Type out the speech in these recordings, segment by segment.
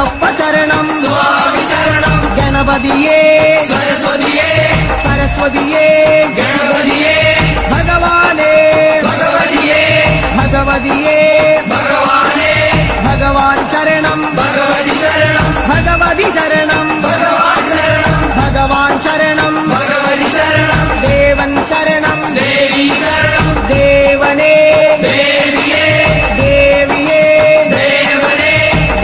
അയ്യപ്പ ശരണം സ്വാമി ശരണം ഗണപതിയേ സരസ്വതിയേ സരസ്വതിയേ ഗണപതിയേ ഭഗവാനേ ഭഗവതിയേ ഭഗവതിയേ ഭഗവാനേ ഭഗവാൻ ശരണം ഭഗവതി ശരണം ഭഗവതി ശരണം ഭഗവാൻ ശരണം ഭഗവാൻ ശരണം ഭഗവതി ശരണം ദേവൻ ശരണം ദേവി ശരണം ദേവനേ ദേവിയേ ദേവിയേ ദേവനേ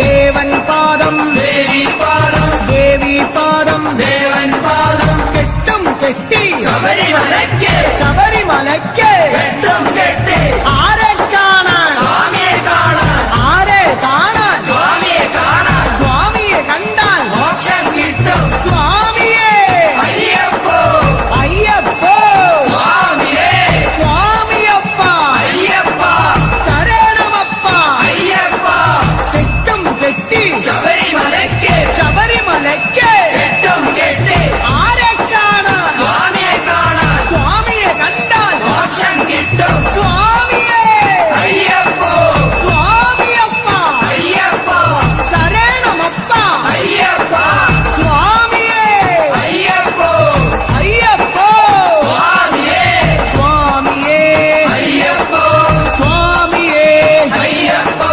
ദേവൻ പാദം ദേവി പാദം ദേവി പാദം ദേവൻ പാദം കെട്ടും കെട്ടി ശബരിമലയ്ക്ക് ശബരിമലയ്ക്ക് കെട്ടും കെട്ടി ആരെ കാണാൻ സ്വാമിയെ കാണാൻ ആരെ കാണാൻ സ്വാമിയെ കാണാൻ സ്വാമിയെ കണ്ടാൽ മോക്ഷം കിട്ടും സ്വാമിയേ അയ്യപ്പോ അയ്യപ്പോ സ്വാമിയേ സ്വാമിയപ്പ അയ്യപ്പ ശരണമപ്പ അയ്യപ്പ കെട്ടും കെട്ടി ശബരിമലയ്ക്ക് ശബരിമലയ്ക്ക് കെട്ടും കെട്ടി ആരെ കാണാൻ സ്വാമിയെ കാണാൻ സ്വാമിയെ കണ്ടാൽ മോക്ഷം കിട്ടും സ്വാമിയേ അയ്യപ്പോ സ്വാമിയപ്പ അയ്യപ്പ ശരണമപ്പ അയ്യപ്പ സ്വാമിയേ അയ്യപ്പോ അയ്യപ്പോ സ്വാമിയേ സ്വാമിയേ അയ്യപ്പോ സ്വാമിയേ അയ്യപ്പോ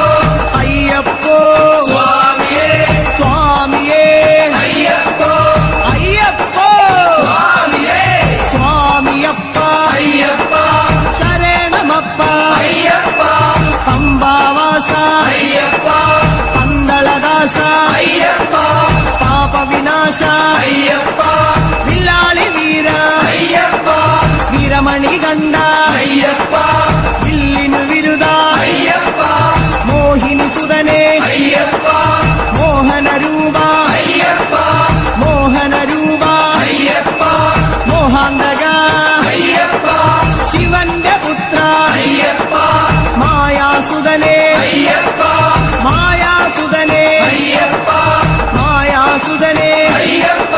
അയ്യപ്പോ സ്വാമിയേ സ്വാമിയേ അയ്യപ്പോ അയ്യപ്പോ സ്വാമിയേ സ്വാമിയപ്പ അയ്യപ്പ ശരണമപ്പ അയ്യപ്പ പമ്പാവാസ അയ്യപ്പ പന്തളദാസ അയ്യപ്പ പാപവിനാശ അയ്യപ്പ വില്ലാളി വീര അയ്യപ്പ വീരമണി കണ്ട അയ്യപ്പ വില്ലിനു വിരുദ അയ്യപ്പ മോഹിനി സുതനേ അയ്യപ്പ മോഹന രൂപ അയ്യപ്പ മോഹന രൂപ അയ്യപ്പ മോഹാന്തക അയ്യപ്പ ശിവന്റെ പുത്ര അയ്യപ്പ മായാസുതനേ അയ്യപ്പ മായാസുതനേ അയ്യപ്പ മായാസുതനേ അയ്യപ്പ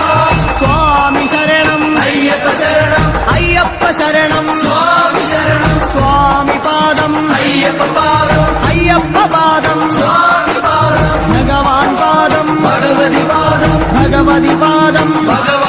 സ്വാമി ശരണം അയ്യപ്പ ശരണം അയ്യപ്പ ശരണം സ്വാമി ശരണം സ്വാമി പാദം അയ്യപ്പ പാദം അയ്യപ്പ പാദം സ്വാമി പാദം ഭഗവാൻ പാദം ഭഗവതി പാദം ഭഗവതി പാദം ഭഗവാൻ